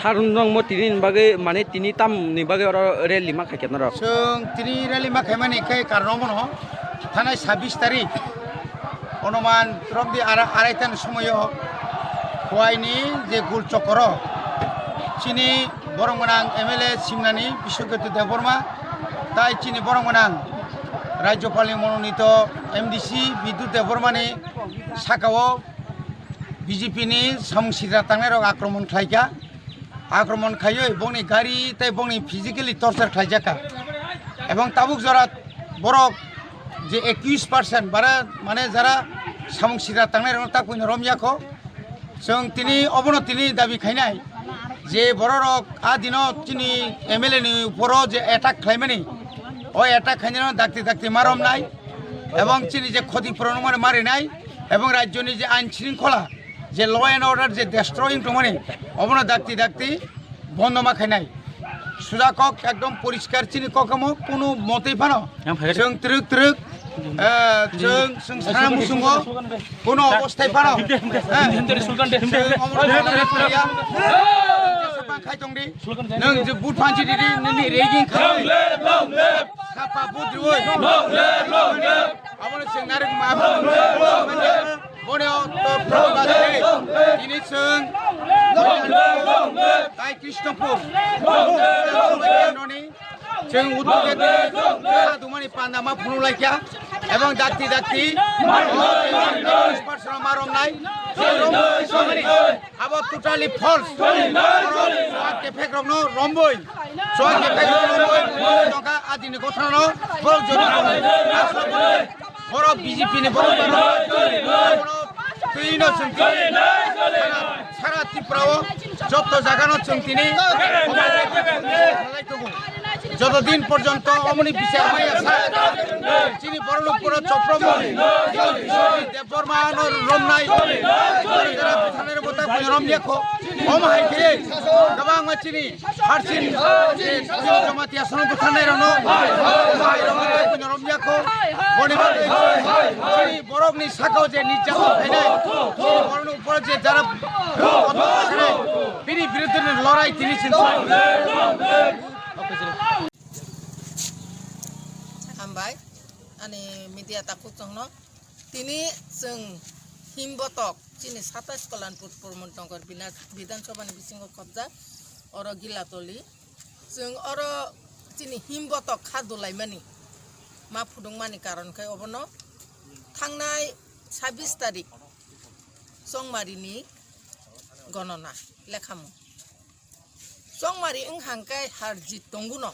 Sarunong mo tinin bagay mane tini tam ni bagay ora rally makai na ro. Sung tini rally makai mane kai karno mo thanai 26 tarik onoman tromdi araitan sumoyo hoaini je gul chokoro chini borongmanang MLA simnani Bwkhaktwi deborma tai chini borongmanang রাজ্যপাল মনোনীত MDC বিদ্যুৎ দেববর্মানি সাকাও বিজেপিনি সংসিরা তাংনাই আক্রমণ খাইকা আক্রমণ খাইয়ে বংনি গাড়ি তাই বংনি physically torture খাইজাকা এবং তাবুক জরা বরক যে 21% বারা মানে যারা সংসিরা তাংনাই তাক কইনা রমজাখো जों তিনি অবনতিনি দাবি খাইনাই যে বড়রক আ দিন তিনি MLA नि উপরও যে অ্যাটাক খাইমানি ওই অ্যাটাক খাইনা ডাকতে ডাকতে মারম নাই এবং তিনি যে ক্ষতিপূরণ মানে মারে নাই এবং রাজ্যনি যে আইন শৃঙ্খলা যে ল অ্যান্ড অর্ডার যে ডেস্ট্রয়িং মানে অবন ডাকতে ডাকতে বন্ধ মাখাই নাই সুজাকক একদম পরিষ্কার চিনি ককমো কোনো মতেই ফানো जों ত্রুক ত্রুক जों सारा मुसुंगो কোনো অবস্থায় ফানো খাইতংদি नों যে বুট ফাঁচি দিদি ননি রেগিং খাই সাপা বুট দিওই আমনে जों नारें मा বনে তো প্রবাদে তিনি जों তাই কৃষ্ণপুর ননি जों উদ্যোগে খাদুমানি পান্দামা ফুনুলাইকা এবং ডাকতি ডাকতি মারম নাই আবার টোটালি ফলস সোয়াকে ফেকরম রম্বই সোয়াকে ফেকরম রম্বই টকা আদিনি গঠন বড় জমি বড় বিজেপি নি বড় তুইনো সারা ত্রিপুরাও যত জায়গানো তিনি যতদিন পর্যন্ত অমনি বিচার হয়ে আছে চিনি বড়লোকপুর চপ্রমণি দেববর্মান রমনাই যারা ভুটানের মতো রমজাখো অমাহাইকে গোবাং মাছিনি হারসিন জমাতি আসন ভুটানের রমজাখো বনিবার চিনি বরফনি সাকাও যে নির্যাতন খাইনাই বরণ উপর যে যারা বিনি বিরুদ্ধে লড়াই তিনি हामबाय आंनि मिडिया ताकु जोंनो दिनै जों हिमबतक दिनै 27 कल्याणपुर प्रमोदनगर विधानसभानि बिसिङाव कब्जा अर गिलातलि जों अर दिनै हिमबतक खादुलायमानि मा फुदुंमानि कारनखाय अबनो थांनाय 26 तारिख संमारिनि गणना लेखामु संमारि हांकाय हार जित दंगुनो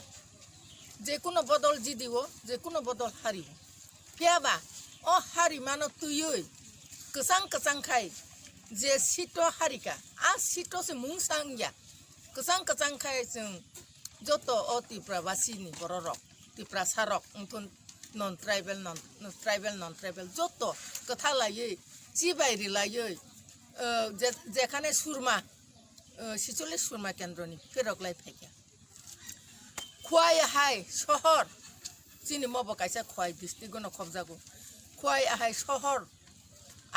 जेकुनो बदल जिदिवो जेकुनो बदल हारिव केयाबा अ हारि मानो तुयै कसां कसांखाय जे सिट' हारिका आ सिट'से मुंसांया कसां कसांखाय जों जत अ तिप्राबासिनि बररक तिप्रा सारक नन ट्राइबेल जत कथा लायै जिबायरि लायै जेखाने सुरमा 46 खुरमा केन्द्रनि फेरकलाय फायखा खुवाय हाय शहर चिनि मबो कायसा खुवाय डिस्ट्रिक्ट गनो खबजागो खुवाय हाय शहर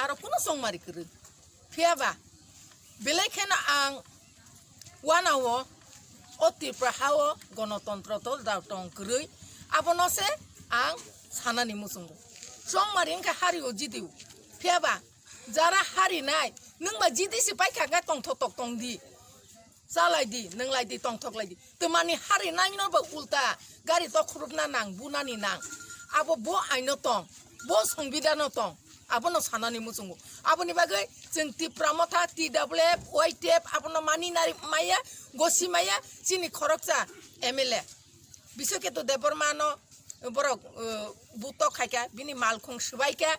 आरो कुनो संमारि करो फेयाबा बेलायखेना आं वानावो अतिप्रा हावो गणतन्त्र तो दावटं गरै आबनसे आं सानानि मुसुंगो संमारि इनका हारिओ जिदिउ फेयाबा जारा हारि नाय नोंबा जिदिसि बायखागा टंथक टंदि जालायदि नोंलायदि टंथकलायदि तमानि हारि नायनोबो उल्टा गारि तो खुरुबना नां बुनानि नां आबो बो आइनो टं बो संबिधानो टं आबनो सानानि मुसुंगो आबनि बागै जों टिप्रा मथा TWF वाइटेप आबनो मानिनारि माया गसि माया चिनि खरकसा एमएलए बिसकेतो देबरमानो बरक बुतो खायका बिनि मालखं सबायका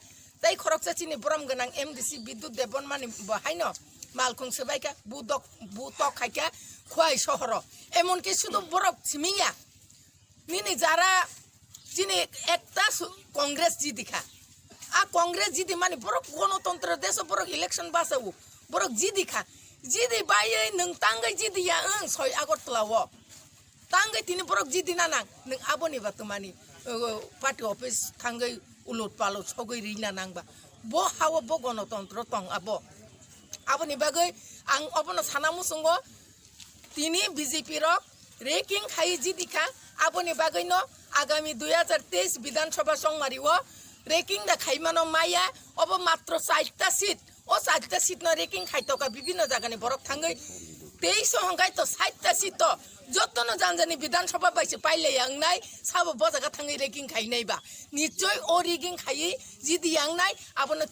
ताई खरकसा चिनि बरम गोनां MDC बिद्युत देबरमानि बहायनो मालखं सबायका बुतो खायका खुवाय शहर एमनकि शुधु बरक सिमिया निनि जारा चिनि एकता कांग्रेस जी दिखा आ कांग्रेस जी दि माने बरक गणतंत्र देश बरक इलेक्शन बासावो बरक जी दिखा जी दि बायै नों तांगै जी दिया ओं 6 आगरतलावो तांगै तिनि बरक जी दिना नां नों आबनि बातमानि पार्टी ऑफिस थांगै उलट पालट सगै रिना नांबा बो हावो बो गणतंत्र तं आबनि बागै आं अबनो साना मुसुंगो तिनि बीजेपी रक रेकिं खाई जी दिखा आबनि बागैनो आगामी 2023 विधानसभा संमारिओ रेकिं दा खाइमानो माया अब मात्र 4टा सीट ओ 4टा सीट न रेकिं खाइतका विभिन्न जागानि बरक थांगै 23 हंगाय तो 60टा सीट तो जतन जानजानि विधानसभा बाइसे पाइले यांगनाय साबो बजागा थांगै रेकिं खाइनायबा निश्चय ओ रेकिं खाइ जिदि यांगनाय आबनो